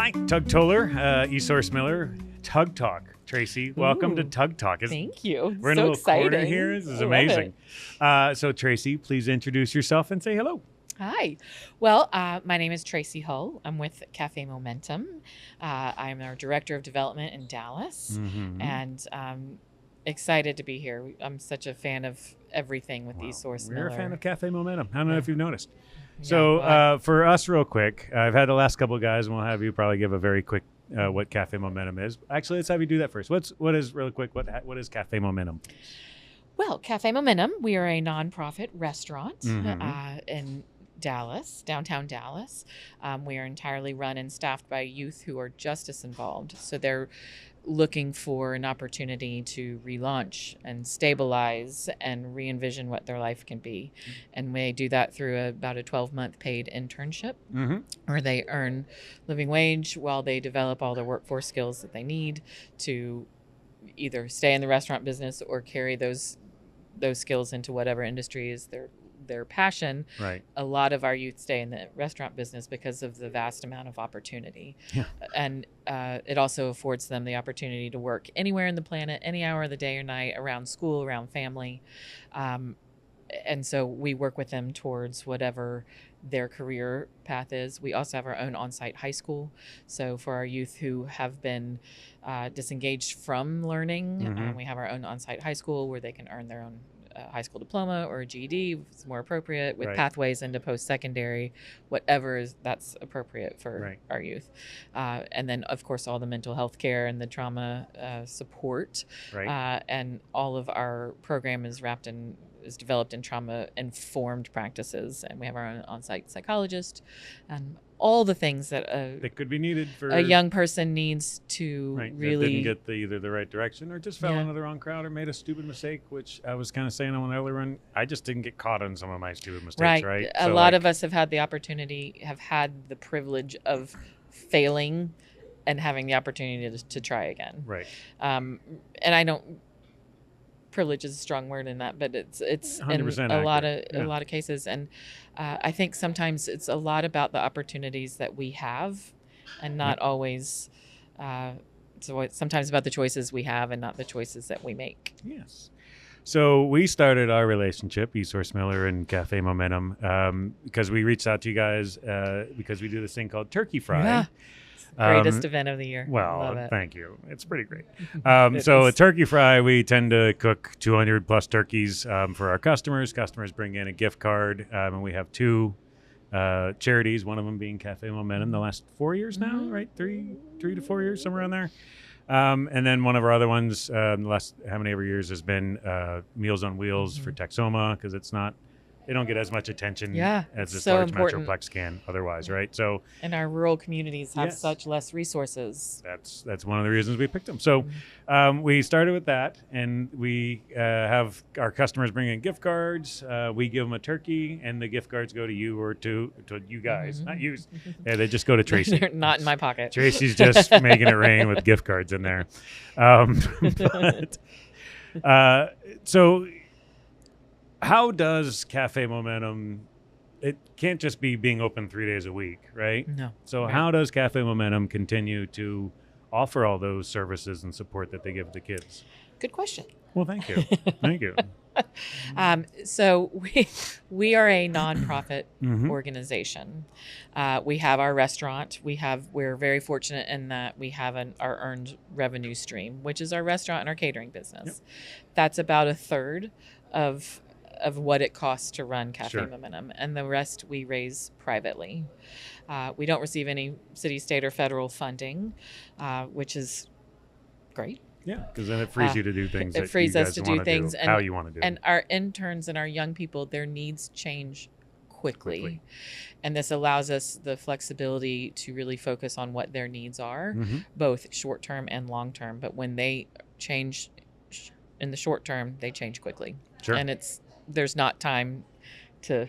Hi, Tug Toler, E-Source Miller, Tug Talk. Tracy, welcome to Tug Talk. Thank you. We're in so a little exciting. corner here. This is I love amazing. it. So, Tracy, please introduce yourself and say hello. Hi. Well, my name is Tracey Hull. I'm with Café Momentum. I'm our Director of Development in Dallas, and excited to be here. I'm such a fan of everything with E-Source Miller. We're a fan of Café Momentum. I don't know if you've noticed. Yeah, So, for us, real quick, I've had the last couple of guys, and we'll have you probably give a very quick what Café Momentum is. Actually, let's have you do that first. What is really quick? What is Café Momentum? Well, Café Momentum, we are a nonprofit restaurant in Dallas, downtown Dallas. We are entirely run and staffed by youth who are justice involved. So they're looking for an opportunity to relaunch and stabilize and re-envision what their life can be. And we do that through about a 12-month paid internship where they earn living wage while they develop all the workforce skills that they need to either stay in the restaurant business or carry those skills into whatever industry is their passion. Right. A lot of our youth stay in the restaurant business because of the vast amount of opportunity. Yeah. And it also affords them the opportunity to work anywhere in the planet, any hour of the day or night, around school, around family. And so we work with them towards whatever their career path is. We also have our own on-site high school. So for our youth who have been disengaged from learning, we have our own on-site high school where they can earn their own high school diploma or a GED, if it's more appropriate, with pathways into post-secondary, whatever that's appropriate for our youth. And then, of course, all the mental health care and the trauma support. And all of our program is developed in trauma-informed practices. And we have our own on-site psychologist and all the things that could be needed for a young person needs to really that didn't get either the right direction or just fell into the wrong crowd or made a stupid mistake, which I was kind of saying on an earlier run. I just didn't get caught on some of my stupid mistakes, right? A lot of us have had the privilege of failing and having the opportunity to try again. Right. And I don't. Privilege is a strong word in that, but it's in a lot of cases, and I think sometimes it's a lot about the opportunities that we have, and not always. So it's sometimes about the choices we have, and not the choices that we make. Yes. So we started our relationship, E-Source Miller and Café Momentum, because we reached out to you guys because we do this thing called Turkey Fry. Yeah. Greatest event of the year. Well, thank you. It's pretty great. So a turkey fry, we tend to cook 200 plus turkeys for our customers. Customers bring in a gift card, and we have two charities, one of them being Café Momentum the last 4 years now, right? Three to 4 years, somewhere around there. And then one of our other ones, the last how many ever years, has been Meals on Wheels for Texoma, because they don't get as much attention as this large metroplex can otherwise, right? So, and our rural communities have such less resources. That's one of the reasons we picked them. So we started with that, and we have our customers bring in gift cards. We give them a turkey, and the gift cards go to you or to you guys, not you. Yeah, they just go to Tracy. They're not in my pocket. Tracy's just making it rain with gift cards in there. So. How does Café Momentum, it can't just be being open 3 days a week, right? No. So how does Café Momentum continue to offer all those services and support that they give the kids? Good question. Well, thank you. Thank you. So we are a nonprofit organization. We have our restaurant. We're very fortunate in that we have our earned revenue stream, which is our restaurant and our catering business. That's about a third of what it costs to run Café Momentum, and the rest we raise privately. We don't receive any city, state, or federal funding, which is great. Yeah, because then it frees you to do things. It frees us to do things how you want to do. And our interns and our young people, their needs change quickly. And this allows us the flexibility to really focus on what their needs are, both short term and long term. But when they change in the short term, they change quickly. And there's not time to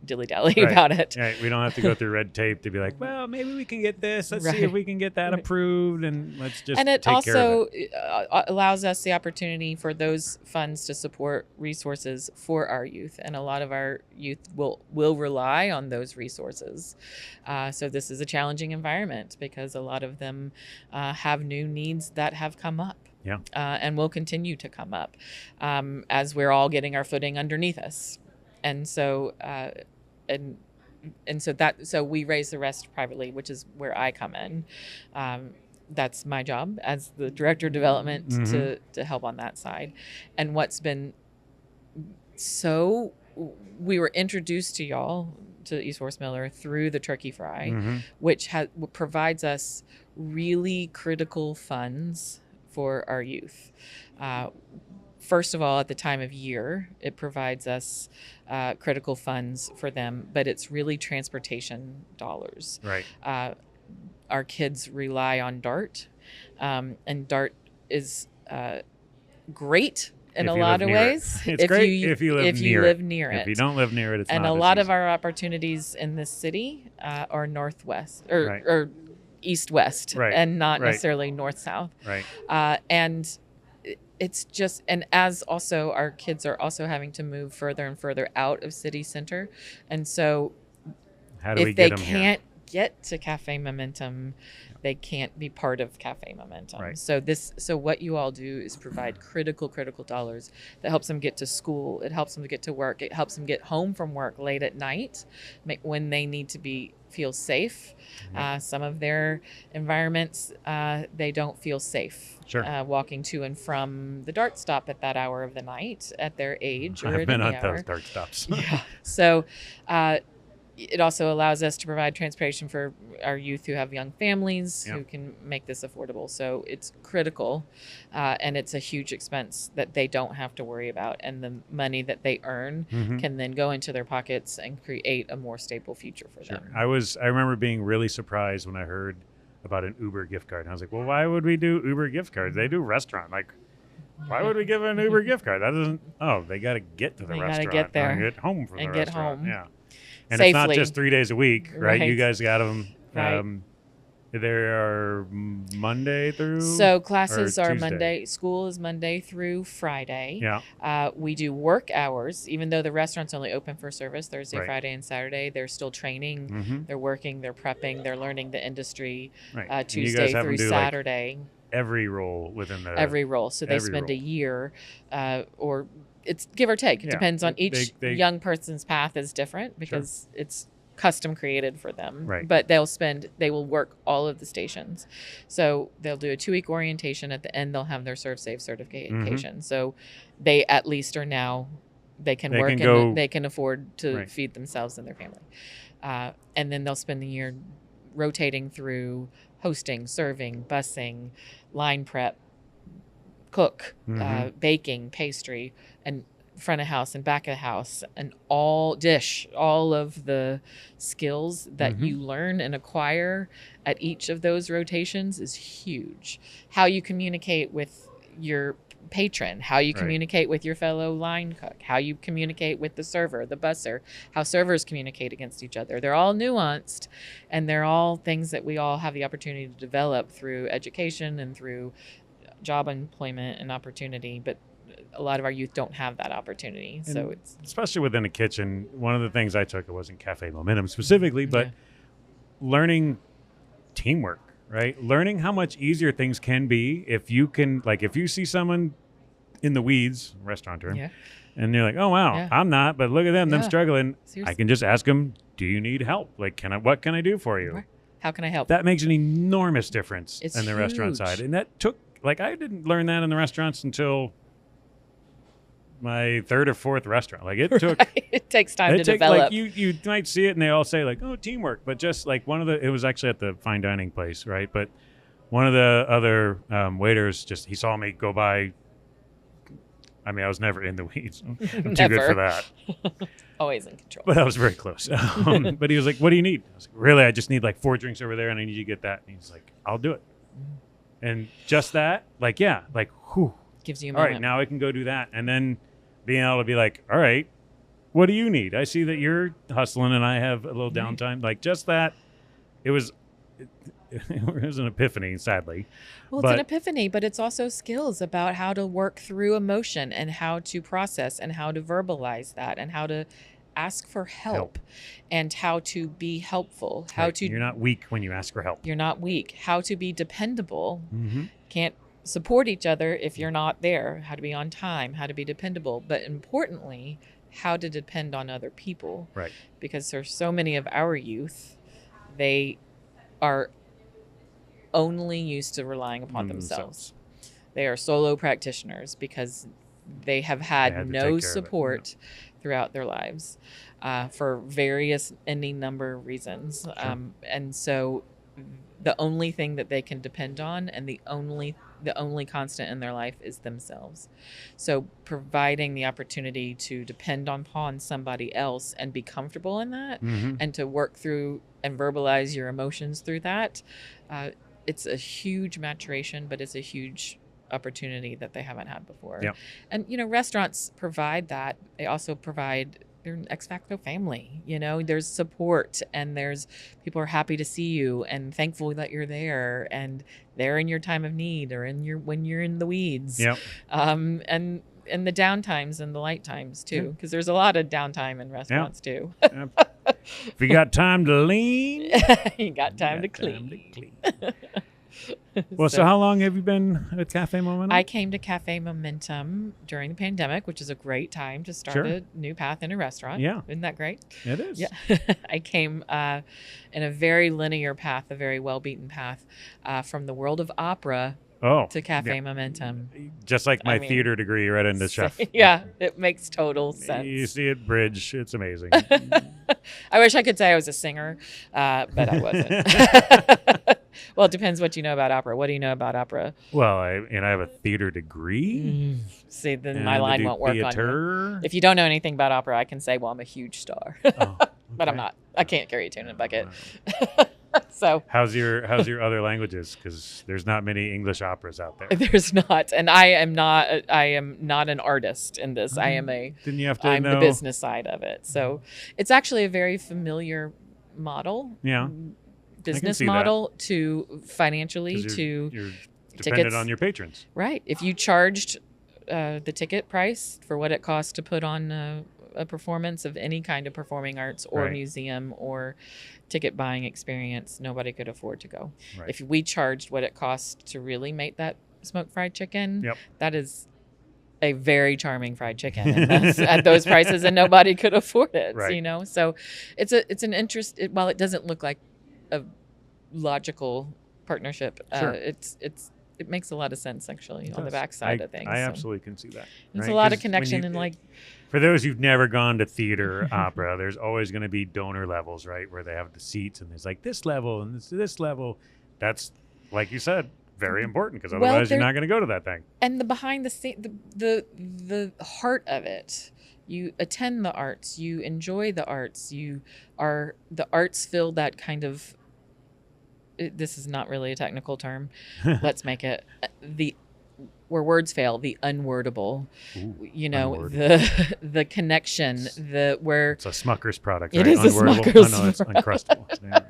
dilly-dally Right. about it. Right. We don't have to go through red tape to be like, well, maybe we can get this. Let's see if we can get that approved, and let's just And it take care of it. also allows us the opportunity for those funds to support resources for our youth. And a lot of our youth will rely on those resources. So this is a challenging environment because a lot of them have new needs that have come up. Yeah. And will continue to come up as we're all getting our footing underneath us. And so so we raise the rest privately, which is where I come in. That's my job as the director of development to help on that side. And what's been we were introduced to y'all, to East Forest Miller, through the turkey fry, which provides us really critical funds for our youth. First of all, at the time of year, it provides us critical funds for them, but it's really transportation dollars. Right. Our kids rely on DART, and DART is great in a lot of ways. It's great if you live near it. If you don't live near it, it's and not. And a lot of our opportunities in this city are northwest or east-west, and not necessarily north-south. Right. And it's just, and as also our kids are also having to move further and further out of city center. And so if they can't get to Café Momentum, they can't be part of Café Momentum. Right. So what you all do is provide critical dollars that helps them get to school. It helps them to get to work. It helps them get home from work late at night when they need to feel safe. Some of their environments, they don't feel safe. Sure. Walking to and from the DART stop at that hour of the night at their age or I've at been any on hour. those DART stops. Yeah. So it also allows us to provide transportation for our youth who have young families who can make this affordable. So it's critical, and it's a huge expense that they don't have to worry about. And the money that they earn can then go into their pockets and create a more stable future for them. I remember being really surprised when I heard about an Uber gift card. And I was like, well, why would we do Uber gift cards? They do restaurant. Like, why would we give an Uber gift card? That doesn't, they got to get to the restaurant. They got to get there. And get home from and the get restaurant. home. Yeah. And safely. It's not just 3 days a week, right? You guys got them. Right. There are Monday through. So classes are Monday. School is Monday through Friday. Yeah. We do work hours, even though the restaurant's only open for service Thursday, Right. Friday, and Saturday. They're still training. They're working. They're prepping. They're learning the industry. Right. Tuesday through Saturday. Every role within every role. So they spend a year, or it's give or take. It depends on each young person's path is different because it's custom created for them. Right. But they will work all of the stations. So they'll do a 2-week orientation. At the end, they'll have their ServSafe certification. So they at least are now, they can work and they can afford to feed themselves and their family. And then they'll spend the year rotating through hosting, serving, busing, line prep, cook, baking, pastry, and front of house and back of the house, and all of the skills that you learn and acquire at each of those rotations is huge. How you communicate with your patron, how you communicate with your fellow line cook, how you communicate with the server, the busser, how servers communicate against each other. They're all nuanced, and they're all things that we all have the opportunity to develop through education and through job employment and opportunity. But a lot of our youth don't have that opportunity. And so it's especially within a kitchen. One of the things I took, it wasn't Café Momentum specifically, but learning teamwork, right? Learning how much easier things can be if you can, like, if you see someone in the weeds, restaurateur, and you're like, oh wow, I'm not, but look at them struggling. Seriously. I can just ask them, do you need help? Like, what can I do for you? How can I help? That makes an enormous difference in the huge. Restaurant side. And that took, like, I didn't learn that in the restaurants until my third or fourth restaurant. Like, it took it takes time to develop. Like, you might see it and they all say like, oh, teamwork, but just like it was actually at the fine dining place, right? But one of the other waiters he saw me go by. I mean, I was never in the weeds. I'm too good for that. Always in control. But I was very close. But he was like, what do you need? I was like, really? I just need like 4 drinks over there and I need you to get that. And he's like, I'll do it. And just that, like, whew. Gives you a all moment. right, now I can go do that. And then being able to be like, all right, what do you need? I see that you're hustling and I have a little downtime. Like just that, it was an epiphany, sadly. Well, it's an epiphany, but it's also skills about how to work through emotion and how to process and how to verbalize that and how to ask for help. And how to be helpful. You're not weak when you ask for help. You're not weak. How to be dependable. Can't support each other if you're not there. How to be on time. How to be dependable. But importantly, how to depend on other people. Right. Because there's so many of our youth, they are only used to relying upon themselves. They are solo practitioners because they have had no support throughout their lives for any number of reasons. Sure. And so the only thing that they can depend on and the only constant in their life is themselves. So providing the opportunity to depend upon somebody else and be comfortable in that and to work through and verbalize your emotions through that, it's a huge maturation, but it's a huge opportunity that they haven't had before. Yep. And, restaurants provide that. They also provide an ex facto family. There's support and there's people are happy to see you and thankful that you're there and they're in your time of need or when you're in the weeds. Yep. And the downtimes and the light times too, because there's a lot of downtime in restaurants too. If you got time to lean, you got time to clean. Well, so how long have you been at Café Momentum? I came to Café Momentum during the pandemic, which is a great time to start a new path in a restaurant. Yeah. Isn't that great? It is. Yeah. I came in a very linear path, a very well-beaten path from the world of opera to Café Momentum. Just like my theater degree right into chef. Yeah, it makes total sense. You see it bridge. It's amazing. I wish I could say I was a singer, but I wasn't. Well, it depends what you know about opera. What do you know about opera? Well, I have a theater degree. See, then my line won't work on you. If you don't know anything about opera, I can say, well, I'm a huge star. But I'm not. I can't carry a tune in a bucket. So how's your other languages? Because there's not many English operas out there. There's not, and I am not an artist in this. I'm the business side of it. So it's actually a very familiar model. Yeah. Business model to financially you're dependent on your patrons. Right. If you charged the ticket price for what it costs to put on a performance of any kind of performing arts or museum or ticket buying experience, nobody could afford to go. Right. If we charged what it costs to really make that smoked fried chicken, that is a very charming fried chicken and at those prices, and nobody could afford it. Right. So it's an interest. While it doesn't look like a logical partnership, it makes a lot of sense actually on the backside of things. I absolutely can see that. There's a lot of connection and for those who've never gone to theater opera, there's always going to be donor levels, right, where they have the seats and there's like this level and this level. That's, like you said, very important because otherwise you're not going to go to that thing. And the behind the scene, the heart of it. You attend the arts, you enjoy the arts, the arts fill that kind of, this is not really a technical term. Let's make it where words fail, the unwordable. Ooh, the connection, where it's a Smucker's product. It right? is unwordable. A Smucker's it's Uncrustable.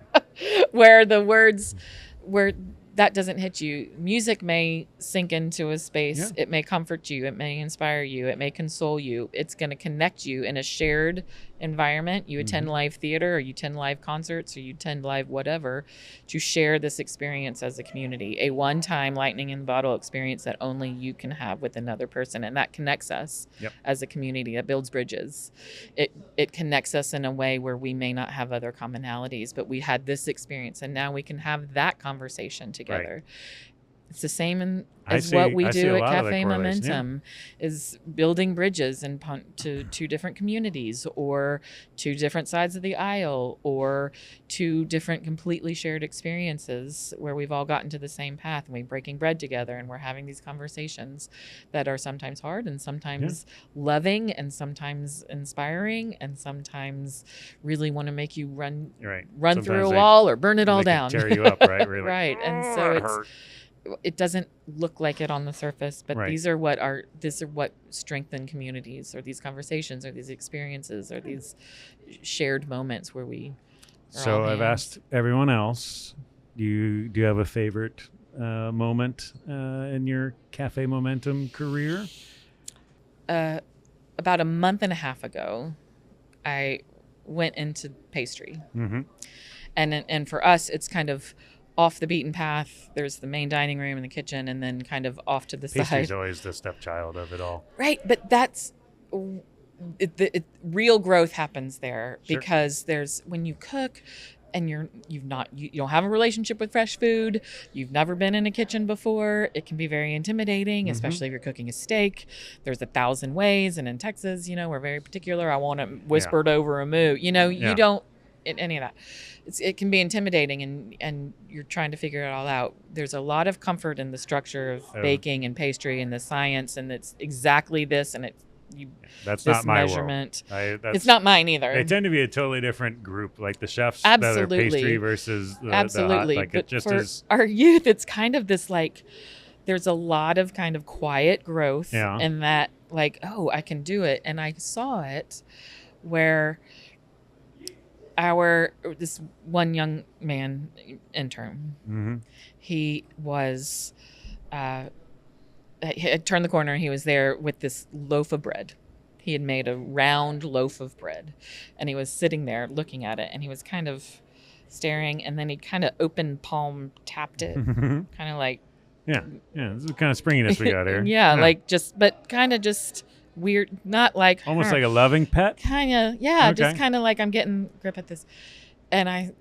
Where the words, where that doesn't hit you. Music may sink into a space. Yeah. It may comfort you. It may inspire you. It may console you. It's going to connect you in a shared environment. You attend live theater or you attend live concerts or you attend live whatever to share this experience as a community, a one-time lightning in the bottle experience that only you can have with another person. And that connects us as a community. It builds bridges. It connects us in a way where we may not have other commonalities, but we had this experience and now we can have that conversation together. Right. It's the same as what we do at Café Momentum, is building bridges to two different communities or two different sides of the aisle or two different completely shared experiences where we've all gotten to the same path and we're breaking bread together and we're having these conversations that are sometimes hard and sometimes loving and sometimes inspiring and sometimes really want to make you run through a wall or burn it all down. Tear you up, right? Really. Right. And so it doesn't look like it on the surface, but Right. these are what strengthen communities, or these conversations, or these experiences, or these shared moments where we are So all I've hands. asked everyone else, do you have a favorite moment in your Café Momentum career? About a month and a half ago, I went into pastry. Mm-hmm. And for us, it's kind of off the beaten path. There's the main dining room and the kitchen, and then kind of off to the Pastry's side. always the stepchild of it all. Right, but that's real growth happens there. Sure. Because there's, when you cook and you don't have a relationship with fresh food, you've never been in a kitchen before, it can be very intimidating, especially if you're cooking a steak. There's 1,000 ways, and in Texas, we're very particular. I want it whispered over a moo. You don't any of that. It can be intimidating, and you're trying to figure it all out. There's a lot of comfort in the structure of baking and pastry and the science, and it's exactly this, and that's this not my measurement. world. It's not mine either. They tend to be a totally different group, like the chefs Absolutely. that are pastry versus the Absolutely. hot. Like, but it just for is. our youth, it's kind of this, like, there's a lot of kind of quiet growth in that, like, oh, I can do it. And I saw it where this one young man intern, he was, he had turned the corner. He was there with this loaf of bread. He had made a round loaf of bread, and he was sitting there looking at it, and he was kind of staring, and then he kind of open palm tapped it, kind of like, yeah, this is the kind of springiness we got here. like but kind of just weird, not like almost like a loving pet. Kind of, just kind of like, I'm getting grip at this. And I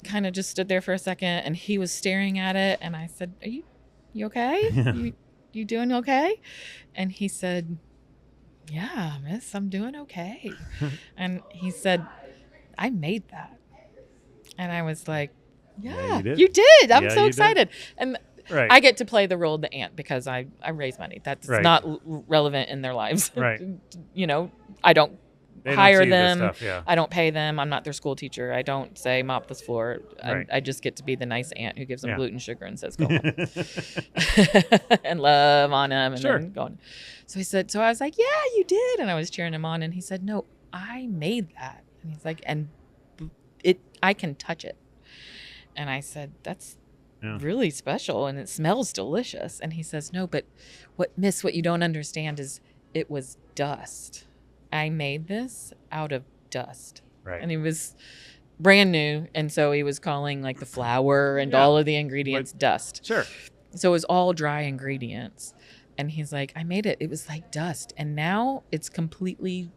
kind of just stood there for a second, and he was staring at it, and I said, "Are you okay? Yeah. You doing okay?" And he said, "Yeah, miss, I'm doing okay." And he said, "I made that." And I was like, "Yeah, you did. I'm so excited." And right. I get to play the role of the aunt because I raise money. That's not relevant in their lives. Right. I don't hire them. Stuff, yeah. I don't pay them. I'm not their school teacher. I don't say mop this floor. Right. I just get to be the nice aunt who gives them gluten, sugar, and says go home and love on them, and then go on. So he said, so I was like, "Yeah, you did," and I was cheering him on, and he said, "No, I made that." And he's like, "And I can touch it." And I said, "That's really special, and it smells delicious." And he says, "No, but what you don't understand is it was dust. I made this out of dust." Right. And he was brand new, and so he was calling like the flour and all of the ingredients dust. Sure. So it was all dry ingredients. And he's like, "I made it. It was like dust, and now it's completely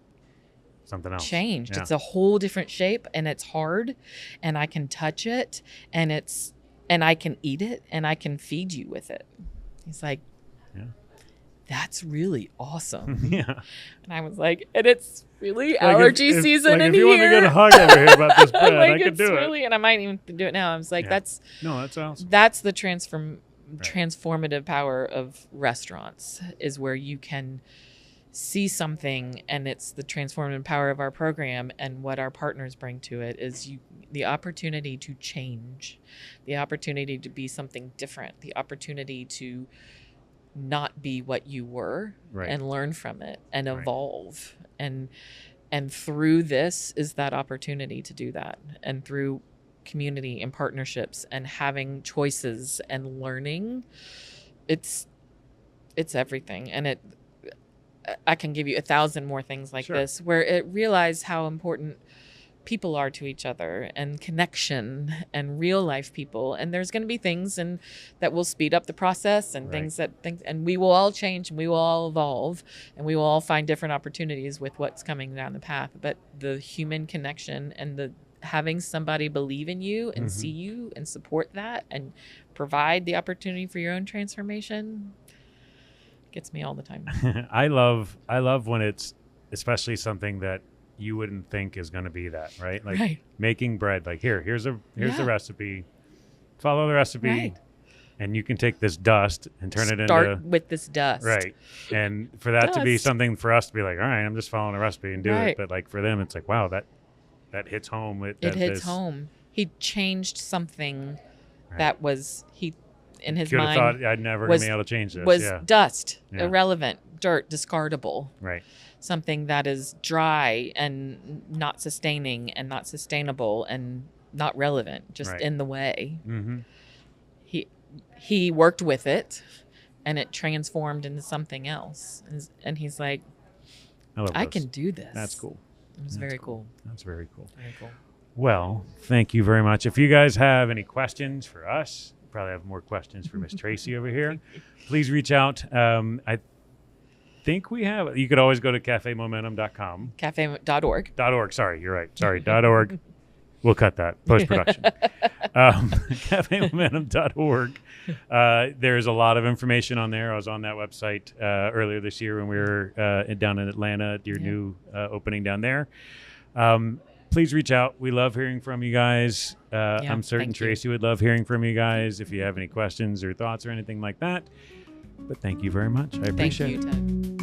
something else changed. It's a whole different shape, and it's hard, and I can touch it, and I can eat it, and I can feed you with it." He's like, "That's really awesome." Yeah. And I was like, "And it's really allergy season in here. If you want to get a hug over here about this bread, like, I could do it. And I might even do it now. I was like, that's awesome. That's the transformative power of restaurants, is where you can see something, and it's the transformative power of our program, and what our partners bring to it is the opportunity to change, the opportunity to be something different, the opportunity to not be what you were, and learn from it and evolve. And through this is that opportunity to do that, and through community and partnerships and having choices and learning, it's everything. And I can give you 1,000 more things like this, where it realize how important people are to each other, and connection, and real life people. And there's going to be things that will speed up the process, and and we will all change, and we will all evolve, and we will all find different opportunities with what's coming down the path. But the human connection, and the having somebody believe in you and see you and support that and provide the opportunity for your own transformation gets me all the time. I love when it's especially something that you wouldn't think is going to be that, right? Like making bread, like here's the recipe, follow the recipe, and you can take this dust and turn it into... Start with this dust. Right. And for that to be something for us to be like, all right, I'm just following a recipe and do it. But like for them, it's like, wow, that hits home. It hits home. He changed something that was, in his Could have mind thought I'd never was- gonna be able to change this. was Yeah. dust, Yeah. irrelevant, dirt, discardable. Right. Something that is dry and not sustaining and not sustainable and not relevant, just Right. in the way. Mm-hmm. He worked with it, and it transformed into something else. And he's like, I those. can do this. That's cool. It was very cool. That's very cool. Very cool. Well, thank you very much. If you guys have any questions for us, probably have more questions for Miss Tracey over here, please reach out. I think we have, you could always go to cafemomentum.com. Cafe.org. .org, sorry, you're right. Sorry, .org. We'll cut that, post-production. Cafemomentum.org. There's a lot of information on there. I was on that website earlier this year when we were down in Atlanta at your new opening down there. Please reach out. We love hearing from you guys. I'm certain Tracey would love hearing from you guys if you have any questions or thoughts or anything like that. But thank you very much. I appreciate it. Thank you, Tug.